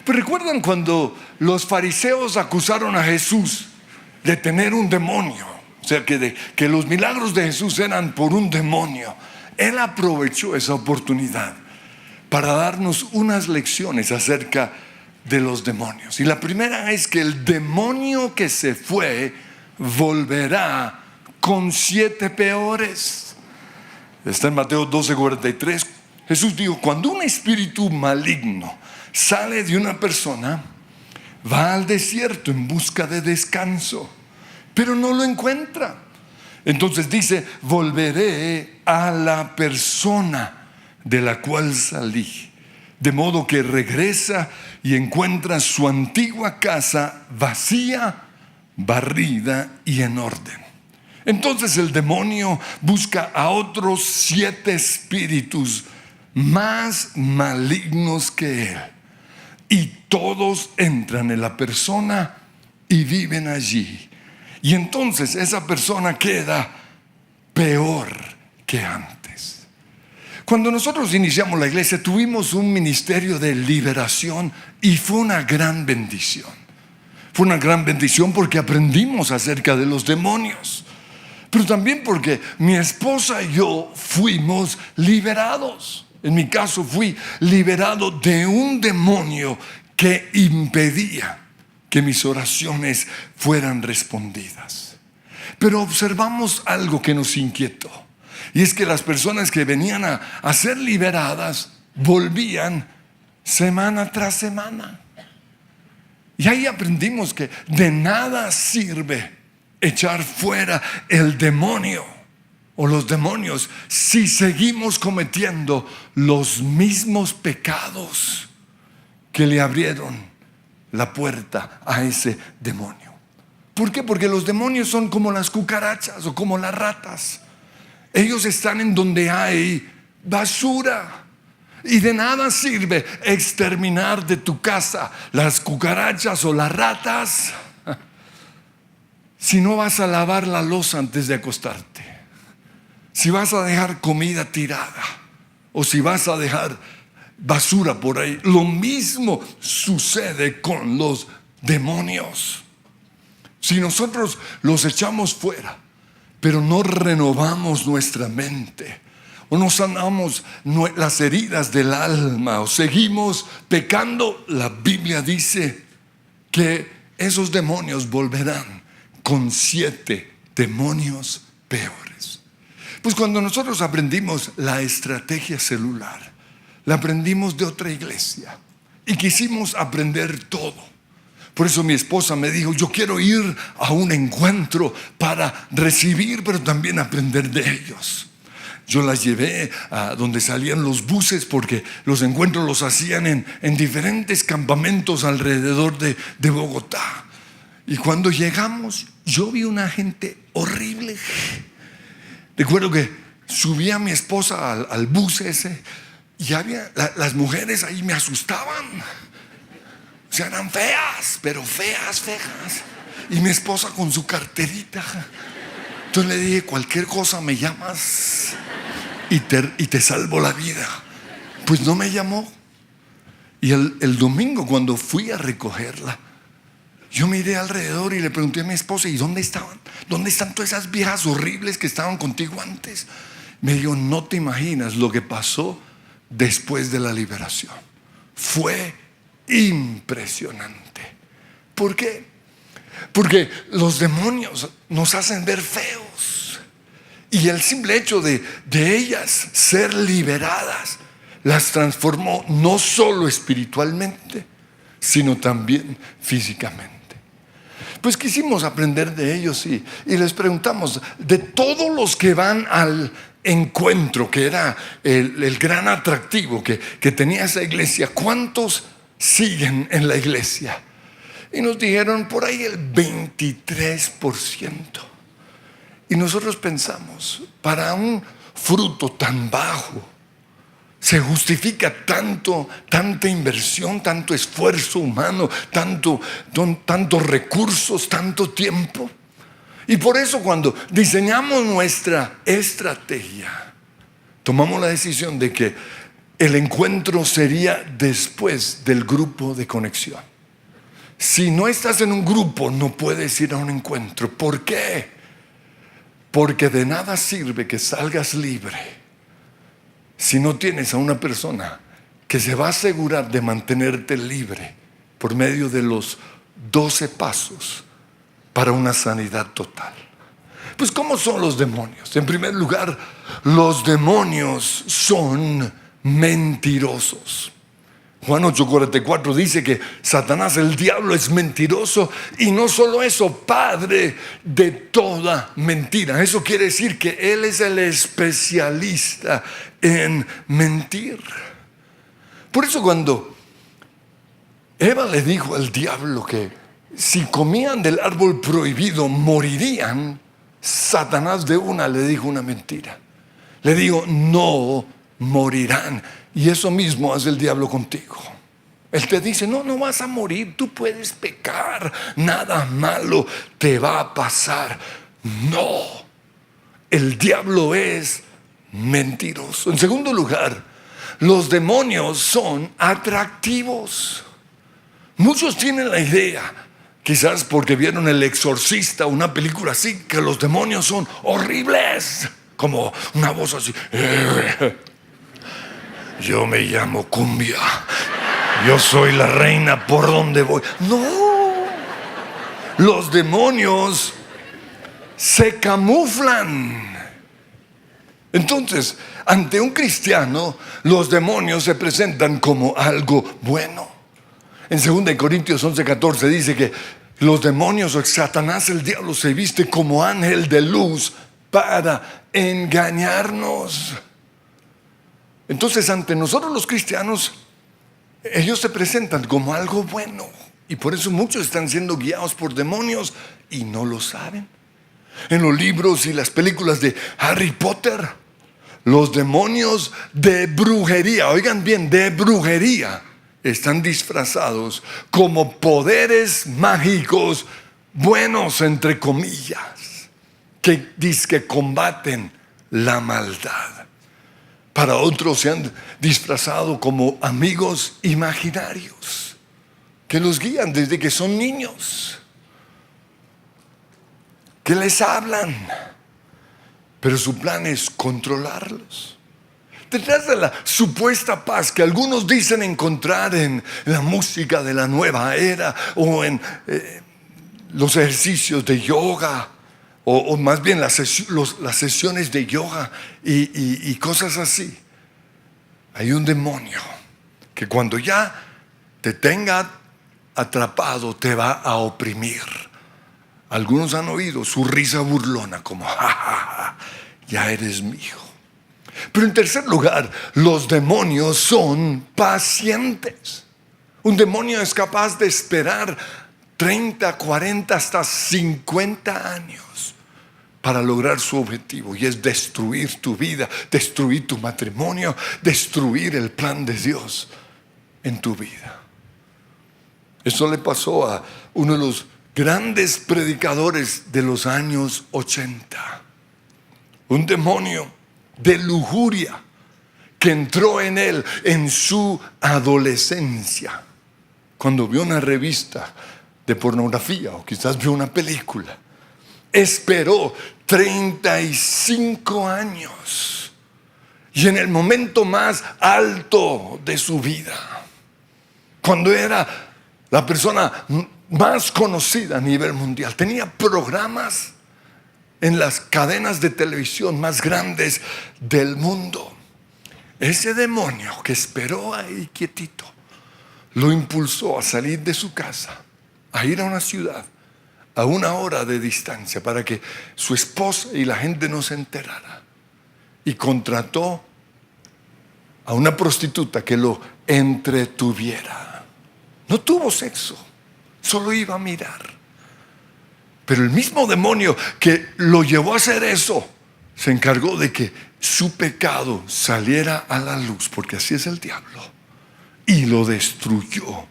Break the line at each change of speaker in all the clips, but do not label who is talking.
Pero recuerdan cuando los fariseos acusaron a Jesús de tener un demonio, o sea que los milagros de Jesús eran por un demonio. Él aprovechó esa oportunidad para darnos unas lecciones acerca de los demonios. Y la primera es que el demonio que se fue volverá con 7 peores. Está en Mateo 12:43. Jesús dijo: cuando un espíritu maligno sale de una persona, va al desierto en busca de descanso, pero no lo encuentra. Entonces dice: volveré a la persona de la cual salí. De modo que regresa y encuentra su antigua casa vacía, barrida y en orden. Entonces el demonio busca a otros 7 espíritus más malignos que él, y todos entran en la persona y viven allí. Y entonces esa persona queda peor que antes. Cuando nosotros iniciamos la iglesia, tuvimos un ministerio de liberación y fue una gran bendición. Fue una gran bendición porque aprendimos acerca de los demonios, pero también porque mi esposa y yo fuimos liberados. En mi caso, fui liberado de un demonio que impedía que mis oraciones fueran respondidas. Pero observamos algo que nos inquietó, y es que las personas que venían a ser liberadas volvían semana tras semana. Y ahí aprendimos que de nada sirve echar fuera el demonio o los demonios si seguimos cometiendo los mismos pecados que le abrieron la puerta a ese demonio. ¿Por qué? Porque los demonios son como las cucarachas o como las ratas. Ellos están en donde hay basura. Y de nada sirve exterminar de tu casa las cucarachas o las ratas si no vas a lavar la loza antes de acostarte, si vas a dejar comida tirada o si vas a dejar basura por ahí. Lo mismo sucede con los demonios. Si nosotros los echamos fuera, pero no renovamos nuestra mente, o no sanamos las heridas del alma, o seguimos pecando, la Biblia dice que esos demonios volverán con 7 demonios peores. Pues cuando nosotros aprendimos la estrategia celular, la aprendimos de otra iglesia y quisimos aprender todo. Por eso mi esposa me dijo: yo quiero ir a un encuentro para recibir, pero también aprender de ellos. Yo las llevé a donde salían los buses, porque los encuentros los hacían en diferentes campamentos alrededor de Bogotá. Y cuando llegamos, yo vi una gente horrible. Recuerdo que subí a mi esposa al bus ese, y había las mujeres ahí, me asustaban. O sea, eran feas, pero feas. Y mi esposa con su carterita. Entonces le dije: cualquier cosa me llamas y te salvo la vida. Pues no me llamó. Y el domingo, cuando fui a recogerla, yo miré alrededor y le pregunté a mi esposa: ¿y dónde estaban? ¿Dónde están todas esas viejas horribles que estaban contigo antes? Me dijo: no te imaginas lo que pasó después de la liberación. Fue impresionante. ¿Por qué? Porque los demonios nos hacen ver feos, y el simple hecho de ellas ser liberadas las transformó no solo espiritualmente, sino también físicamente. Pues quisimos aprender de ellos y les preguntamos: de todos los que van al encuentro, que era el gran atractivo que tenía esa iglesia, ¿cuántos siguen en la iglesia? Y nos dijeron por ahí el 23%. Y nosotros pensamos: para un fruto tan bajo, ¿se justifica tanta inversión, tanto esfuerzo humano, tantos recursos, tanto tiempo? Y por eso, cuando diseñamos nuestra estrategia, tomamos la decisión de que el encuentro sería después del grupo de conexión. Si no estás en un grupo, no puedes ir a un encuentro. ¿Por qué? Porque de nada sirve que salgas libre si no tienes a una persona que se va a asegurar de mantenerte libre por medio de los 12 pasos para una sanidad total. Pues, ¿cómo son los demonios? En primer lugar, los demonios son mentirosos. Juan 8:44 dice que Satanás, el diablo, es mentiroso, y no solo eso, padre de toda mentira. Eso quiere decir que él es el especialista en mentir. Por eso, cuando Eva le dijo al diablo que si comían del árbol prohibido morirían, Satanás de una le dijo una mentira. Le dijo: no morirán. Y eso mismo hace el diablo contigo. Él te dice: no, no vas a morir, tú puedes pecar, nada malo te va a pasar. No, el diablo es mentiroso. En segundo lugar, los demonios son atractivos. Muchos tienen la idea, quizás porque vieron El Exorcista, una película así, que los demonios son horribles, como una voz así: yo me llamo Cumbia, yo soy la reina por donde voy. No, los demonios se camuflan. Entonces, ante un cristiano, los demonios se presentan como algo bueno. En 2 Corintios 11:14 dice que los demonios, o Satanás, el diablo, se viste como ángel de luz para engañarnos. Entonces, ante nosotros los cristianos, ellos se presentan como algo bueno, y por eso muchos están siendo guiados por demonios y no lo saben. En los libros y las películas de Harry Potter, los demonios de brujería, oigan bien, de brujería, están disfrazados como poderes mágicos buenos, entre comillas, que dizque combaten la maldad. Para otros se han disfrazado como amigos imaginarios que los guían desde que son niños, que les hablan, pero su plan es controlarlos. Detrás de la supuesta paz que algunos dicen encontrar en la música de la nueva era, o en los ejercicios de yoga, o más bien las sesiones de yoga y cosas así, hay un demonio que cuando ya te tenga atrapado te va a oprimir. Algunos han oído su risa burlona, como: ja, ja, ja, ya eres mío. Pero en tercer lugar, los demonios son pacientes. Un demonio es capaz de esperar 30, 40, hasta 50 años para lograr su objetivo, y es destruir tu vida, destruir tu matrimonio, destruir el plan de Dios en tu vida. Eso le pasó a uno de los grandes predicadores de los años 80. Un demonio de lujuria que entró en él en su adolescencia, cuando vio una revista de pornografía, o quizás vio una película. Esperó 35 años, y en el momento más alto de su vida, cuando era la persona más conocida a nivel mundial, tenía programas en las cadenas de televisión más grandes del mundo, ese demonio que esperó ahí quietito lo impulsó a salir de su casa, a ir a una ciudad a 1 hora de distancia para que su esposa y la gente no se enterara, y contrató a una prostituta que lo entretuviera. No tuvo sexo, solo iba a mirar. Pero el mismo demonio que lo llevó a hacer eso se encargó de que su pecado saliera a la luz, porque así es el diablo, y lo destruyó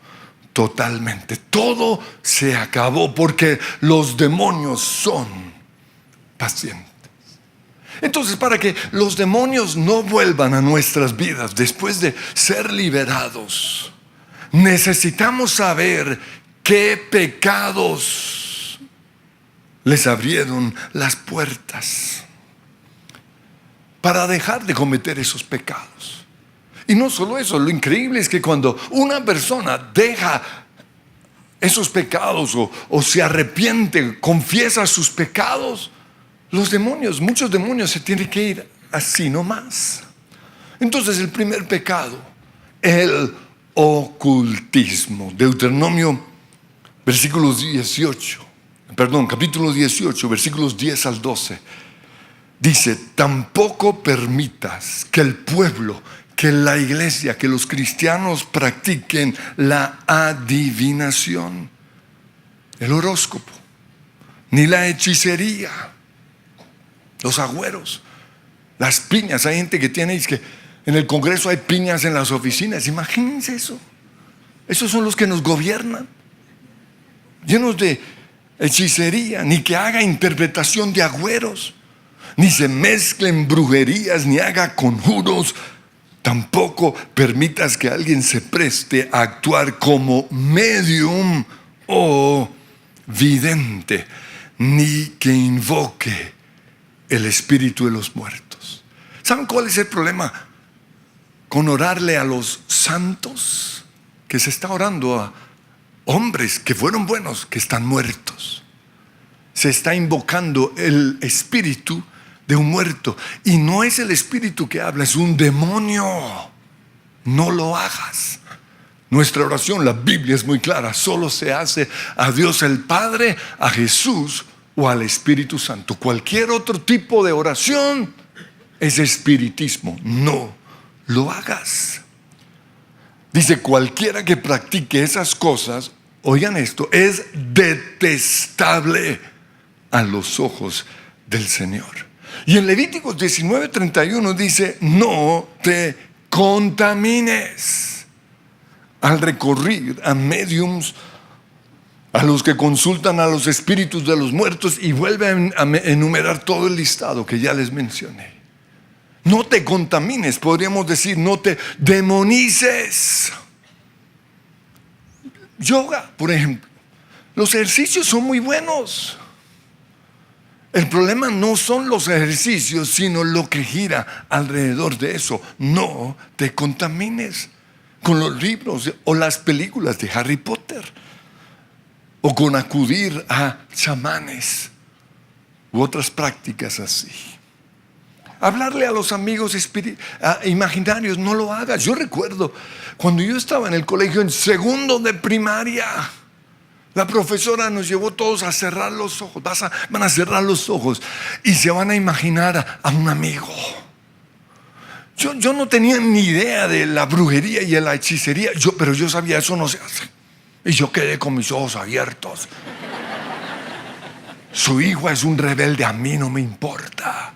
totalmente. Todo se acabó porque los demonios son pacientes. Entonces, para que los demonios no vuelvan a nuestras vidas después de ser liberados, necesitamos saber qué pecados les abrieron las puertas para dejar de cometer esos pecados. Y no solo eso, lo increíble es que cuando una persona deja esos pecados o se arrepiente, confiesa sus pecados, los demonios, muchos demonios se tienen que ir así nomás. Entonces el primer pecado, el ocultismo. Deuteronomio capítulo 18, versículos 10 al 12. Dice: tampoco permitas que el pueblo, que la iglesia, que los cristianos practiquen la adivinación, el horóscopo, ni la hechicería, los agüeros, las piñas. Hay gente que tiene, que en el Congreso hay piñas en las oficinas. Imagínense eso. Esos son los que nos gobiernan, llenos de hechicería. Ni que haga interpretación de agüeros, ni se mezclen brujerías, ni haga conjuros. Tampoco permitas que alguien se preste a actuar como medium o vidente, ni que invoque el espíritu de los muertos. ¿Saben cuál es el problema con orarle a los santos? Que se está orando a hombres que fueron buenos, que están muertos. Se está invocando el espíritu de un muerto, y no es el espíritu que habla, es un demonio. No lo hagas. Nuestra oración, la Biblia es muy clara, solo se hace a Dios el Padre, a Jesús o al Espíritu Santo. Cualquier otro tipo de oración es espiritismo. No lo hagas. Dice: cualquiera que practique esas cosas, oigan esto, es detestable a los ojos del Señor. Y en Levíticos 19:31 dice: no te contamines al recurrir a mediums, a los que consultan a los espíritus de los muertos, y vuelven a enumerar todo el listado que ya les mencioné. No te contamines, podríamos decir, no te demonices. Yoga, por ejemplo. Los ejercicios son muy buenos. El problema no son los ejercicios, sino lo que gira alrededor de eso. No te contamines con los libros o las películas de Harry Potter, o con acudir a chamanes u otras prácticas así. Hablarle a los amigos imaginarios, no lo hagas. Yo recuerdo cuando yo estaba en el colegio, en segundo de primaria, la profesora nos llevó todos a cerrar los ojos. Van a cerrar los ojos y se van a imaginar a un amigo. Yo no tenía ni idea de la brujería y de la hechicería, pero yo sabía, eso no se hace. Y yo quedé con mis ojos abiertos. Su hijo es un rebelde, a mí no me importa,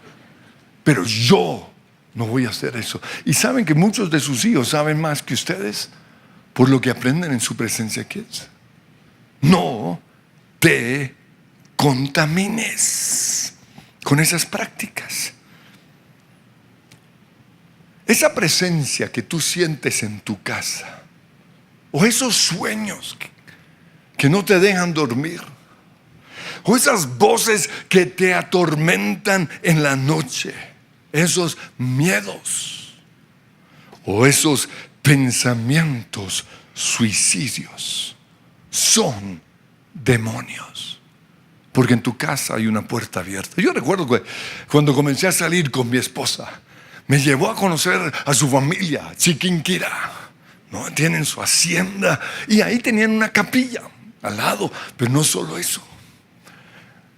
pero yo no voy a hacer eso. Y saben que muchos de sus hijos saben más que ustedes por lo que aprenden en su presencia Kids. No te contamines con esas prácticas. Esa presencia que tú sientes en tu casa, o esos sueños que no te dejan dormir, o esas voces que te atormentan en la noche, esos miedos, o esos pensamientos suicidios, son demonios. Porque en tu casa hay una puerta abierta. Yo recuerdo que cuando comencé a salir con mi esposa, me llevó a conocer a su familia, Chiquinquirá, ¿no? Tienen su hacienda y ahí tenían una capilla al lado. Pero no solo eso,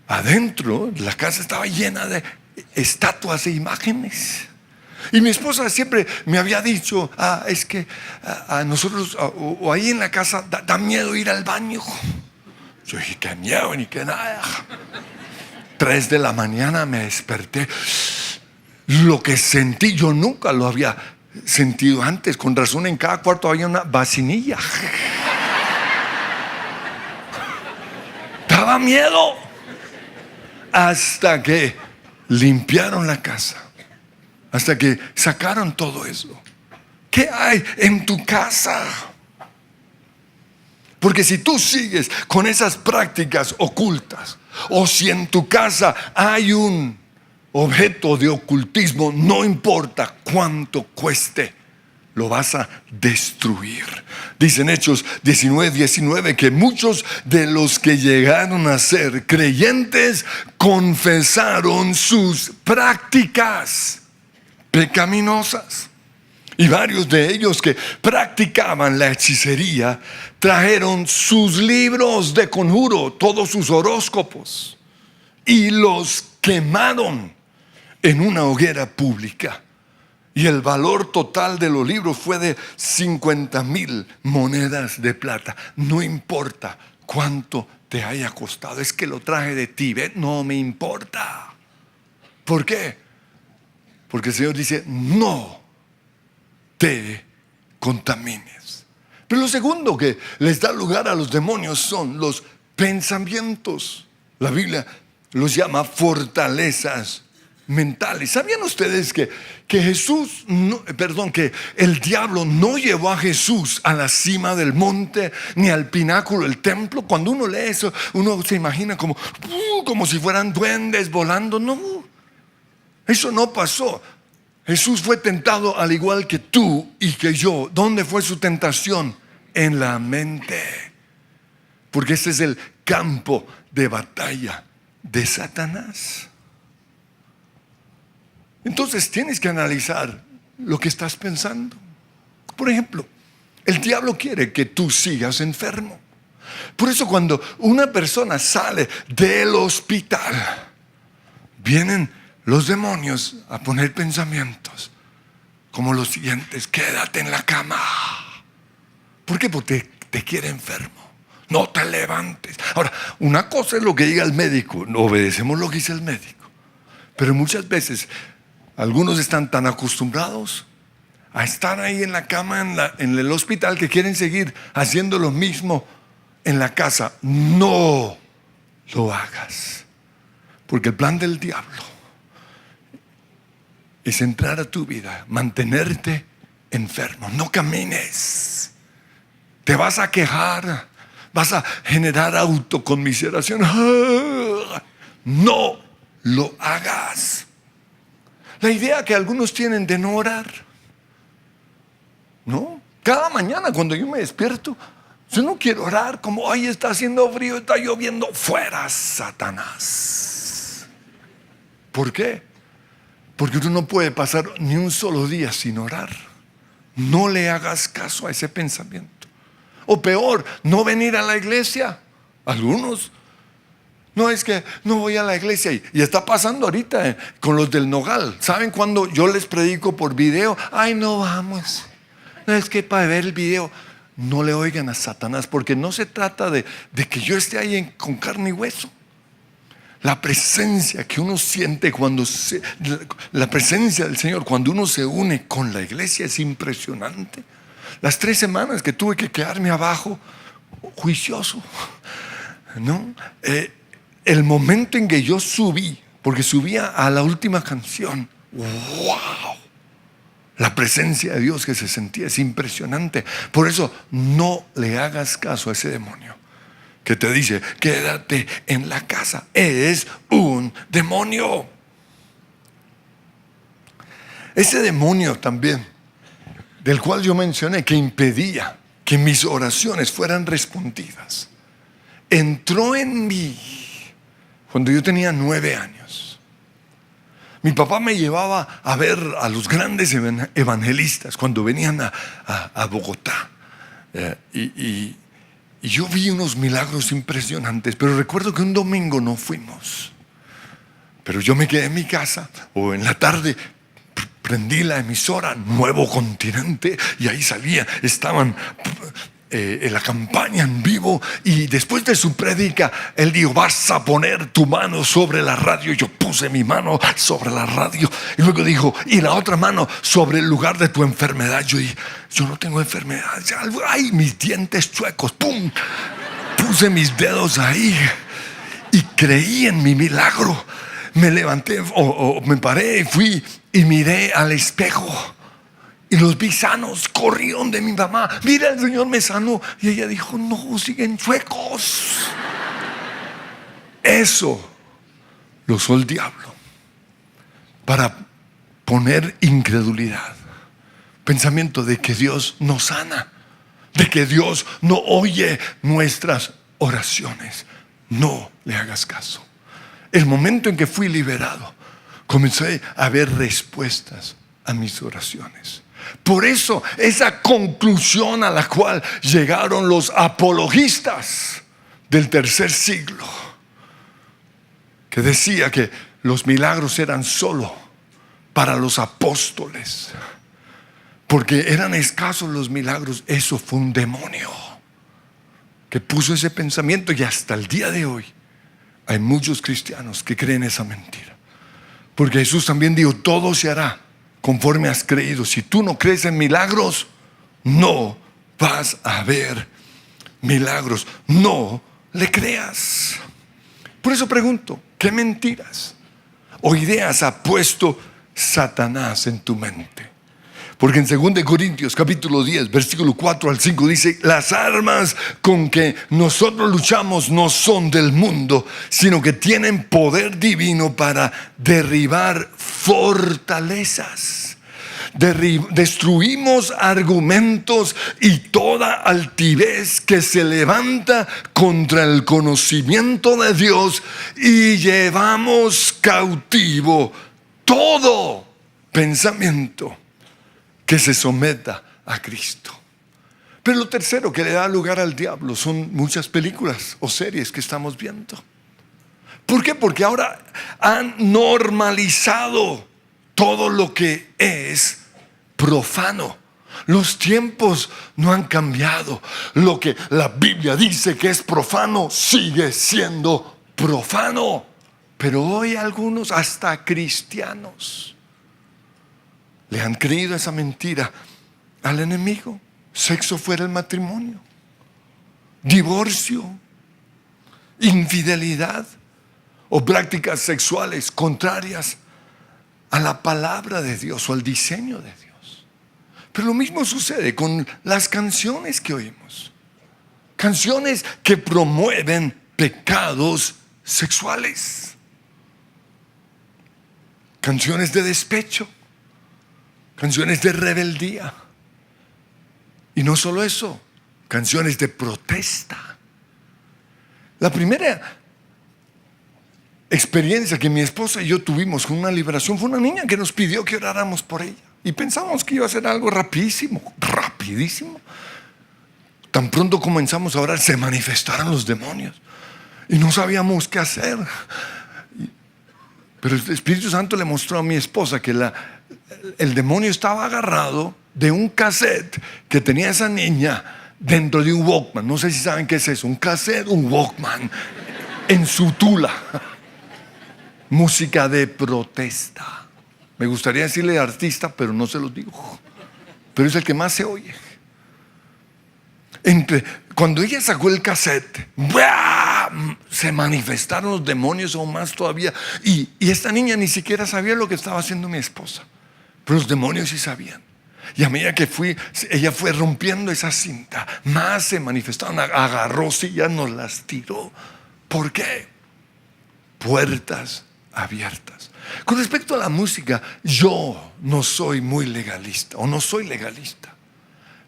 adentro la casa estaba llena de estatuas e imágenes. Y mi esposa siempre me había dicho: es que a nosotros, o ahí en la casa, da miedo ir al baño. Yo dije: qué miedo, ni qué nada. 3 de la mañana me desperté. Lo que sentí, yo nunca lo había sentido antes. Con razón, en cada cuarto había una vacinilla. Daba miedo. Hasta que limpiaron la casa hasta que sacaron todo eso. ¿Qué hay en tu casa? Porque si tú sigues con esas prácticas ocultas, o si en tu casa hay un objeto de ocultismo, no importa cuánto cueste, lo vas a destruir. Dice en Hechos 19:19 que muchos de los que llegaron a ser creyentes confesaron sus prácticas pecaminosas. Y varios de ellos que practicaban la hechicería trajeron sus libros de conjuro, todos sus horóscopos, y los quemaron en una hoguera pública. Y el valor total de los libros fue de 50,000 monedas de plata. No importa cuánto te haya costado, es que lo traje de Tíbet, no me importa. ¿Por qué? Porque el Señor dice: no te contamines. Pero lo segundo que les da lugar a los demonios son los pensamientos. La Biblia los llama fortalezas mentales. ¿Sabían ustedes que el diablo no llevó a Jesús a la cima del monte ni al pináculo del templo? Cuando uno lee eso, uno se imagina como si fueran duendes volando. No, eso no pasó. Jesús fue tentado al igual que tú y que yo. ¿Dónde fue su tentación? En la mente. Porque este es el campo de batalla de Satanás. Entonces tienes que analizar lo que estás pensando. Por ejemplo, el diablo quiere que tú sigas enfermo. Por eso cuando una persona sale del hospital, vienen los demonios a poner pensamientos como los siguientes: quédate en la cama. ¿Por qué? Porque te quiere enfermo. No te levantes. Ahora, una cosa es lo que diga el médico, obedecemos lo que dice el médico, pero muchas veces algunos están tan acostumbrados a estar ahí en la cama, en el hospital, que quieren seguir haciendo lo mismo en la casa. No lo hagas, porque el plan del diablo es entrar a tu vida, mantenerte enfermo. No camines, te vas a quejar, vas a generar autoconmiseración. No lo hagas. La idea que algunos tienen de no orar, ¿no? Cada mañana cuando yo me despierto, yo no quiero orar, como hoy está haciendo frío, está lloviendo. Fuera, Satanás. ¿Por qué? Porque uno no puede pasar ni un solo día sin orar. No le hagas caso a ese pensamiento. O peor, no venir a la iglesia. Algunos, no, es que no voy a la iglesia. Y está pasando ahorita con los del Nogal. ¿Saben cuando yo les predico por video? Ay, no vamos. No, es que para ver el video. No le oigan a Satanás, porque no se trata de que yo esté ahí con carne y hueso. La presencia que uno siente la presencia del Señor cuando uno se une con la iglesia es impresionante. Las 3 semanas que tuve que quedarme abajo, juicioso, ¿no? El momento en que yo subí, porque subía a la última canción, ¡wow! La presencia de Dios que se sentía es impresionante. Por eso no le hagas caso a ese demonio que te dice: quédate en la casa. Es un demonio. Ese demonio también, del cual yo mencioné, que impedía que mis oraciones fueran respondidas, entró en mí cuando yo tenía 9 años. Mi papá me llevaba a ver a los grandes evangelistas cuando venían a Bogotá. Y yo vi unos milagros impresionantes, pero recuerdo que un domingo no fuimos. Pero yo me quedé en mi casa, o en la tarde prendí la emisora Nuevo Continente, y ahí estaban en la campaña en vivo. Y después de su prédica, él dijo: vas a poner tu mano sobre la radio. Yo puse mi mano sobre la radio, y luego dijo: y la otra mano sobre el lugar de tu enfermedad. Yo dije: yo no tengo enfermedad. Ay, mis dientes chuecos. ¡Pum! Puse mis dedos ahí y creí en mi milagro. me levanté o me paré y fui y miré al espejo. Y los vi sanos, corrieron de mi mamá. Mira, el Señor me sanó. Y ella dijo, no, siguen chuecos. Eso lo usó el diablo para poner incredulidad, pensamiento de que Dios no sana, de que Dios no oye nuestras oraciones. No le hagas caso. El momento en que fui liberado, comencé a ver respuestas a mis oraciones. Por eso esa conclusión a la cual llegaron los apologistas del tercer siglo, que decía que los milagros eran solo para los apóstoles, porque eran escasos los milagros. Eso fue un demonio que puso ese pensamiento, y hasta el día de hoy hay muchos cristianos que creen esa mentira, porque Jesús también dijo, todo se hará conforme has creído. Si tú no crees en milagros, no vas a ver milagros. No le creas. Por eso pregunto, ¿qué mentiras o ideas ha puesto Satanás en tu mente? Porque en 2 Corintios capítulo 10 versículo 4 al 5 dice, las armas con que nosotros luchamos no son del mundo, sino que tienen poder divino para derribar fortalezas. Destruimos argumentos y toda altivez que se levanta contra el conocimiento de Dios, y llevamos cautivo todo pensamiento que se someta a Cristo. Pero lo tercero que le da lugar al diablo son muchas películas o series que estamos viendo. ¿Por qué? Porque ahora han normalizado todo lo que es profano. Los tiempos no han cambiado. Lo que la Biblia dice que es profano sigue siendo profano. Pero hoy algunos, hasta cristianos, le han creído esa mentira al enemigo. Sexo fuera del matrimonio, divorcio, infidelidad o prácticas sexuales contrarias a la palabra de Dios o al diseño de Dios. Pero lo mismo sucede con las canciones que oímos. Canciones que promueven pecados sexuales. Canciones de despecho. Canciones de rebeldía. Y no solo eso, canciones de protesta. La primera experiencia que mi esposa y yo tuvimos con una liberación fue una niña que nos pidió que oráramos por ella. Y pensamos que iba a ser algo rapidísimo. Tan pronto comenzamos a orar, se manifestaron los demonios. Y no sabíamos qué hacer. Pero el Espíritu Santo le mostró a mi esposa que el demonio estaba agarrado de un cassette que tenía esa niña dentro de un Walkman. No sé si saben qué es eso, un cassette, un Walkman en su tula. Música de protesta. Me gustaría decirle artista, pero no se los digo. Pero es el que más se oye. Cuando ella sacó el cassette, ¡buah!, se manifestaron los demonios aún más todavía. Y esta niña ni siquiera sabía lo que estaba haciendo mi esposa, pero los demonios sí sabían. Y a medida que ella fue rompiendo esa cinta, más se manifestaron. Agarró sillas, nos las tiró. ¿Por qué? Puertas abiertas. Con respecto a la música, yo no soy muy legalista, o no soy legalista,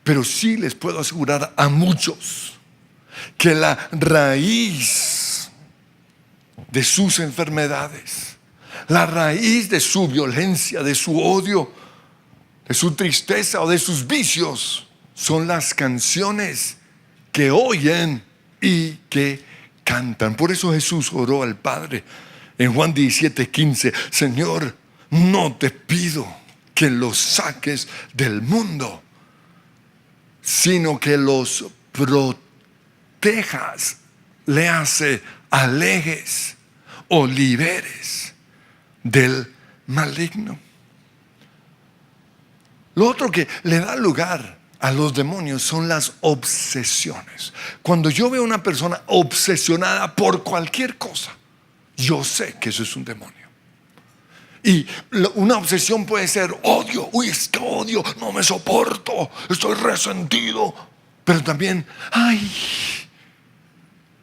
pero sí les puedo asegurar a muchos que la raíz de sus enfermedades, la raíz de su violencia, de su odio, de su tristeza o de sus vicios, son las canciones que oyen y que cantan. Por eso Jesús oró al Padre en Juan 17:15: Señor, no te pido que los saques del mundo, sino que los protejas, le hace alejes o liberes del maligno. Lo otro que le da lugar a los demonios son las obsesiones. Cuando yo veo una persona obsesionada por cualquier cosa, yo sé que eso es un demonio. Y una obsesión puede ser odio. Uy, es que odio, no me soporto, estoy resentido. Pero también, ay,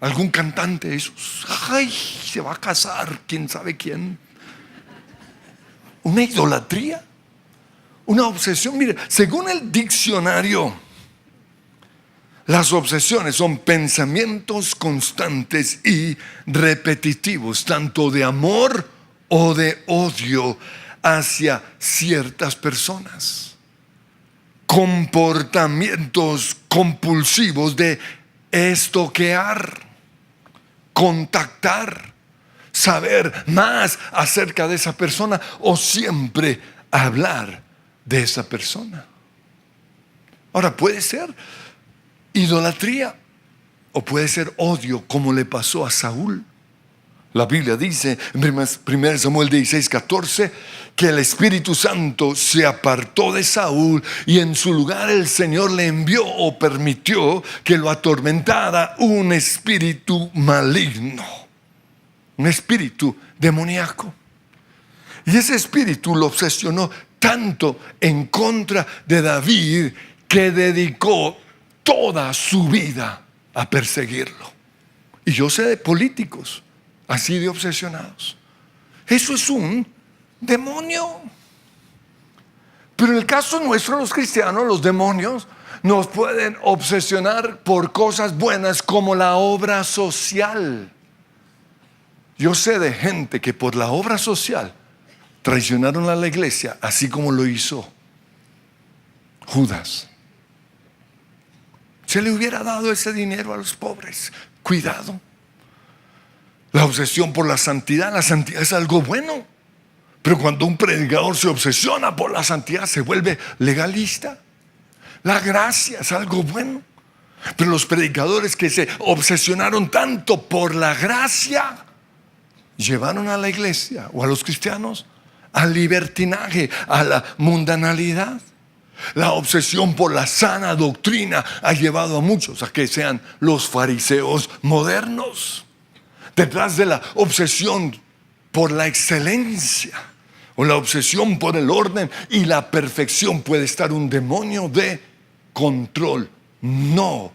algún cantante, esos, ay, se va a casar, quién sabe quién. Una idolatría, una obsesión. Mire, según el diccionario, las obsesiones son pensamientos constantes y repetitivos, tanto de amor o de odio hacia ciertas personas. Comportamientos compulsivos de estoquear, contactar, saber más acerca de esa persona o siempre hablar de esa persona. Ahora, puede ser idolatría o puede ser odio, como le pasó a Saúl. La Biblia dice en 1 Samuel 16:14 que el Espíritu Santo se apartó de Saúl y en su lugar el Señor le envió o permitió que lo atormentara un espíritu maligno, un espíritu demoníaco. Y ese espíritu lo obsesionó tanto en contra de David que dedicó toda su vida a perseguirlo. Y yo sé de políticos así de obsesionados. Eso es un demonio. Pero en el caso nuestro, los cristianos, los demonios nos pueden obsesionar por cosas buenas como la obra social. Yo sé de gente que por la obra social traicionaron a la iglesia, así como lo hizo Judas. Se le hubiera dado ese dinero a los pobres. Cuidado. La obsesión por la santidad es algo bueno. Pero cuando un predicador se obsesiona por la santidad, se vuelve legalista. La gracia es algo bueno. Pero los predicadores que se obsesionaron tanto por la gracia, llevaron a la iglesia o a los cristianos al libertinaje, a la mundanalidad. La obsesión por la sana doctrina ha llevado a muchos a que sean los fariseos modernos. Detrás de la obsesión por la excelencia o la obsesión por el orden y la perfección puede estar un demonio de control. No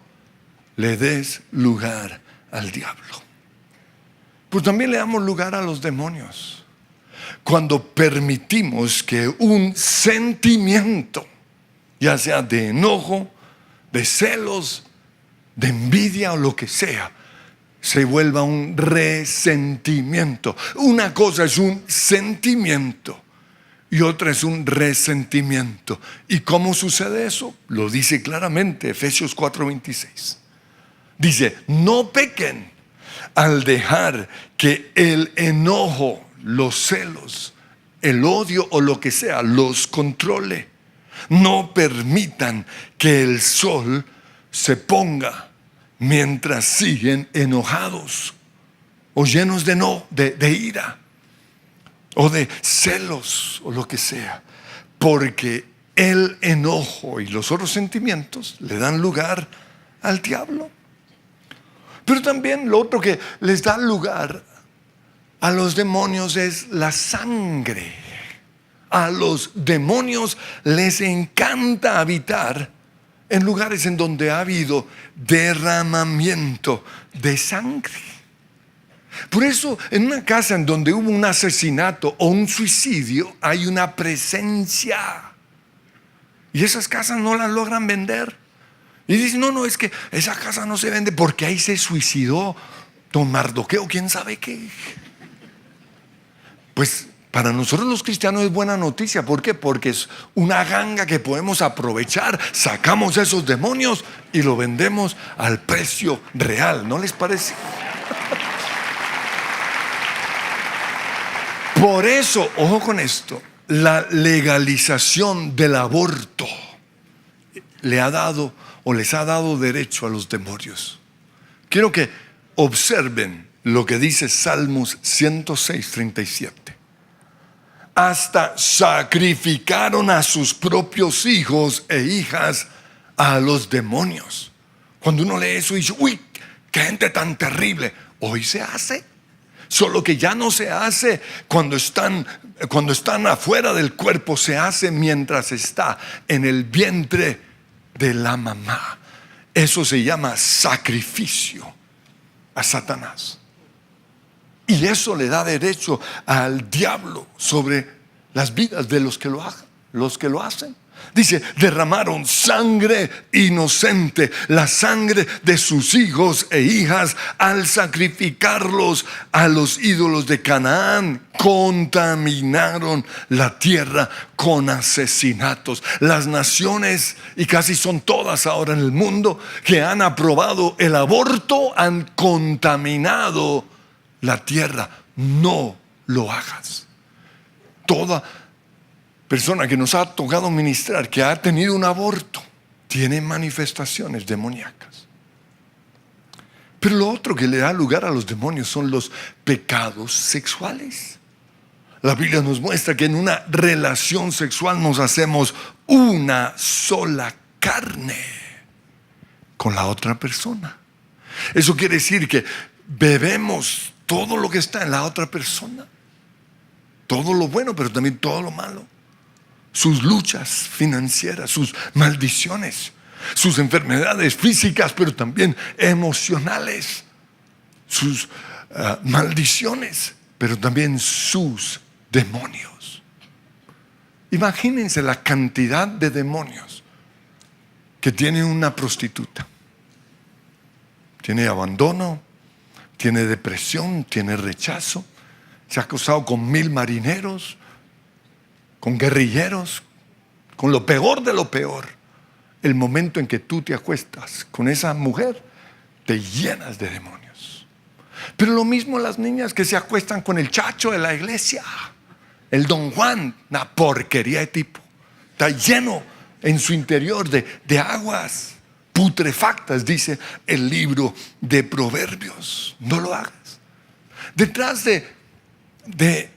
le des lugar al diablo. Pues también le damos lugar a los demonios cuando permitimos que un sentimiento, ya sea de enojo, de celos, de envidia o lo que sea, se vuelva un resentimiento. Una cosa es un sentimiento y otra es un resentimiento. ¿Y cómo sucede eso? Lo dice claramente Efesios 4:26. Dice, no pequen al dejar que el enojo, los celos, el odio o lo que sea los controle. No permitan que el sol se ponga mientras siguen enojados o llenos de ira o de celos o lo que sea, porque el enojo y los otros sentimientos le dan lugar al diablo. Pero también lo otro que les da lugar a los demonios es la sangre. A los demonios les encanta habitar en lugares en donde ha habido derramamiento de sangre. Por eso, en una casa en donde hubo un asesinato o un suicidio, hay una presencia. Y esas casas no las logran vender. Y dicen, no, es que esa casa no se vende porque ahí se suicidó don Mardoqueo, quién sabe qué. Pues para nosotros los cristianos es buena noticia. ¿Por qué? Porque es una ganga que podemos aprovechar. Sacamos esos demonios y lo vendemos al precio real. ¿No les parece? Por eso, ojo con esto, la legalización del aborto le ha dado o les ha dado derecho a los demonios. Quiero que observen lo que dice Salmos 106:37. Hasta sacrificaron a sus propios hijos e hijas a los demonios. Cuando uno lee eso dice, uy, qué gente tan terrible. Hoy se hace. Solo que ya no se hace cuando están afuera del cuerpo, se hace mientras está en el vientre de la mamá. Eso se llama sacrificio a Satanás. Y eso le da derecho al diablo sobre las vidas de los que lo hacen. Dice, derramaron sangre inocente, la sangre de sus hijos e hijas, al sacrificarlos a los ídolos de Canaán. Contaminaron la tierra con asesinatos. Las naciones, y casi son todas ahora en el mundo, que han aprobado el aborto, han contaminado la tierra. No lo hagas. Toda persona que nos ha tocado ministrar, que ha tenido un aborto, tiene manifestaciones demoníacas. Pero lo otro que le da lugar a los demonios son los pecados sexuales. La Biblia nos muestra que en una relación sexual nos hacemos una sola carne con la otra persona. Eso quiere decir que bebemos todo lo que está en la otra persona, todo lo bueno, pero también todo lo malo. Sus luchas financieras, sus maldiciones, sus enfermedades físicas, pero también emocionales, sus maldiciones, pero también sus demonios. Imagínense la cantidad de demonios que tiene una prostituta. Tiene abandono, tiene depresión, tiene rechazo, se ha acostado con 1000 marineros, con guerrilleros, con lo peor de lo peor. El momento en que tú te acuestas con esa mujer, te llenas de demonios. Pero lo mismo las niñas que se acuestan con el chacho de la iglesia, el don Juan, una porquería de tipo. Está lleno en su interior de aguas putrefactas, dice el libro de Proverbios. No lo hagas. Detrás de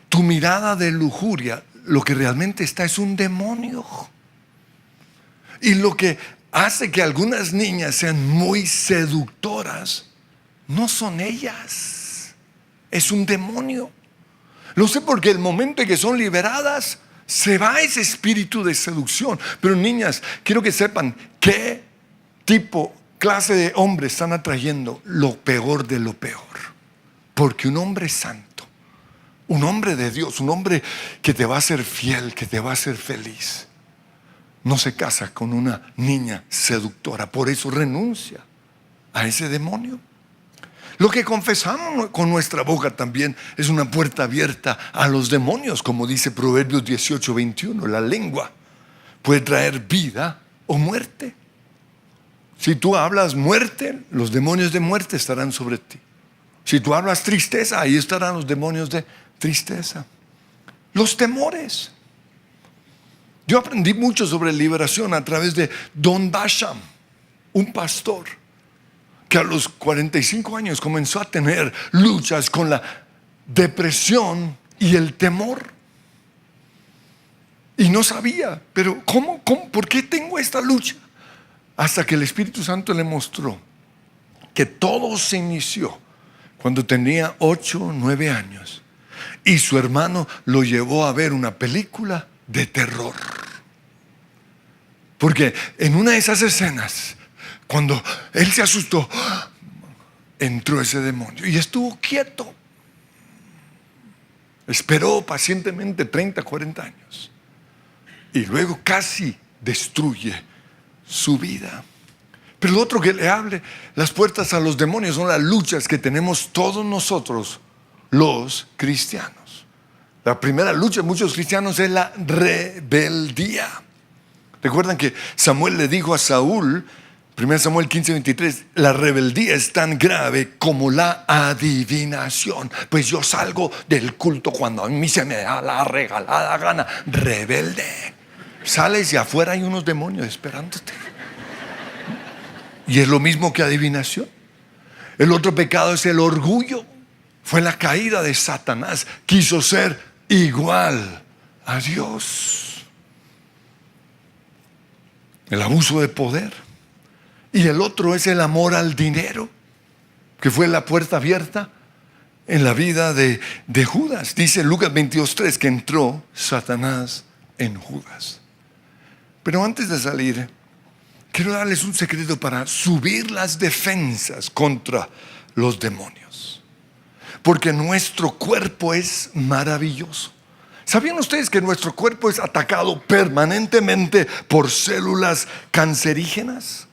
tu mirada de lujuria, lo que realmente está es un demonio. Y lo que hace que algunas niñas sean muy seductoras no son ellas, es un demonio. Lo sé porque el momento en que son liberadas, se va ese espíritu de seducción. Pero niñas, quiero que sepan qué clase de hombre están atrayendo. Lo peor de lo peor. Porque un hombre santo, un hombre de Dios, un hombre que te va a ser fiel, que te va a hacer feliz, no se casa con una niña seductora. Por eso renuncia a ese demonio. Lo que confesamos con nuestra boca también es una puerta abierta a los demonios, como dice Proverbios 18:21. La lengua puede traer vida o muerte. Si tú hablas muerte, los demonios de muerte estarán sobre ti. Si tú hablas tristeza, ahí estarán los demonios de tristeza. Los temores. Yo aprendí mucho sobre liberación a través de Don Basham, un pastor que a los 45 años comenzó a tener luchas con la depresión y el temor. Y no sabía, pero ¿cómo? ¿Por qué tengo esta lucha? Hasta que el Espíritu Santo le mostró que todo se inició cuando tenía 8 o 9 años. Y su hermano lo llevó a ver una película de terror. Porque en una de esas escenas, cuando él se asustó, entró ese demonio y estuvo quieto. Esperó pacientemente 30, 40 años. Y luego casi destruye su vida. Pero lo otro que le abre las puertas a los demonios son las luchas que tenemos todos nosotros, los cristianos. La primera lucha de muchos cristianos es la rebeldía. Recuerdan que Samuel le dijo a Saúl, 1 Samuel 15:23, la rebeldía es tan grave como la adivinación. Pues yo salgo del culto cuando a mí se me da la regalada gana. Rebelde. Sales y afuera hay unos demonios esperándote. Y es lo mismo que adivinación. El otro pecado es el orgullo. Fue la caída de Satanás. Quiso ser igual a Dios. El abuso de poder. Y el otro es el amor al dinero, que fue la puerta abierta en la vida de Judas. Dice Lucas 22:3 que entró Satanás en Judas. Pero antes de salir, quiero darles un secreto para subir las defensas contra los demonios. Porque nuestro cuerpo es maravilloso. ¿Sabían ustedes que nuestro cuerpo es atacado permanentemente por células cancerígenas?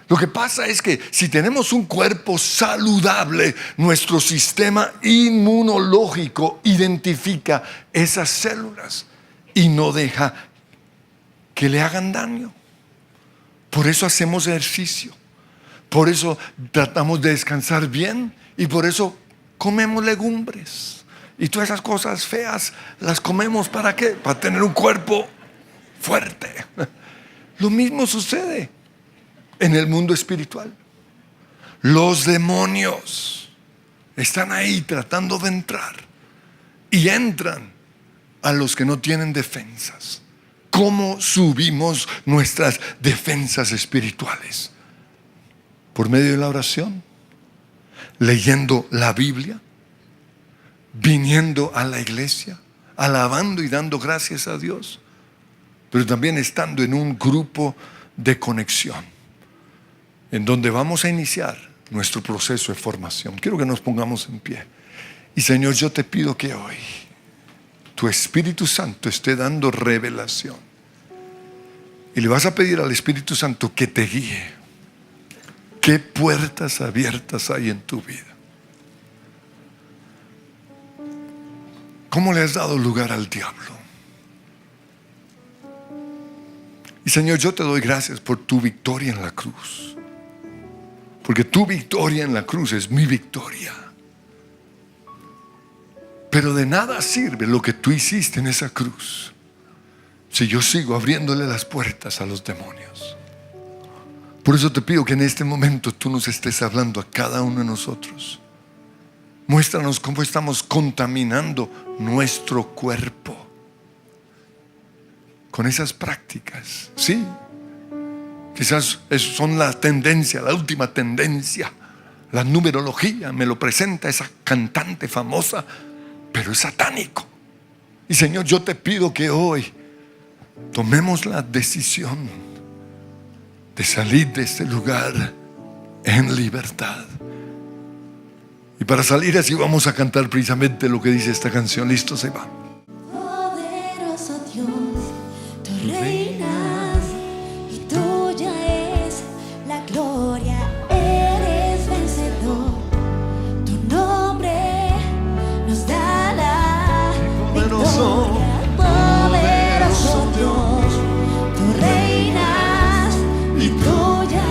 Lo que pasa es que si tenemos un cuerpo saludable, nuestro sistema inmunológico identifica esas células y no deja que le hagan daño. Por eso hacemos ejercicio, por eso tratamos de descansar bien y por eso comemos legumbres. Y todas esas cosas feas las comemos ¿para qué? Para tener un cuerpo fuerte. Lo mismo sucede en el mundo espiritual. Los demonios están ahí tratando de entrar y entran a los que no tienen defensas. ¿Cómo subimos nuestras defensas espirituales? Por medio de la oración, leyendo la Biblia, viniendo a la iglesia, alabando y dando gracias a Dios, pero también estando en un grupo de conexión en donde vamos a iniciar nuestro proceso de formación. Quiero que nos pongamos en pie. Y Señor, yo te pido que hoy tu Espíritu Santo esté dando revelación. Y le vas a pedir al Espíritu Santo que te guíe. ¿Qué puertas abiertas hay en tu vida? ¿Cómo le has dado lugar al diablo? Y Señor, yo te doy gracias por tu victoria en la cruz. Porque tu victoria en la cruz es mi victoria. Pero de nada sirve lo que tú hiciste en esa cruz si yo sigo abriéndole las puertas a los demonios. Por eso te pido que en este momento tú nos estés hablando a cada uno de nosotros. Muéstranos cómo estamos contaminando nuestro cuerpo con esas prácticas. Sí, quizás son la tendencia, la última tendencia. La numerología me lo presenta esa cantante famosa, pero es satánico. Y Señor, yo te pido que hoy tomemos la decisión de salir de este lugar en libertad. Y para salir así vamos a cantar precisamente lo que dice esta canción. Listo, se va.
Poderoso Dios, tú reinas y tuya es la gloria, eres vencedor. Tu nombre nos da la victoria. Poderoso Dios, tú reinas y tuya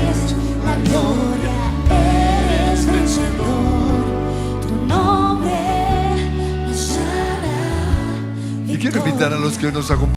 es la gloria, eres vencedor. Tu nombre nos da la victoria.
Y quiero invitar a los que nos acompañan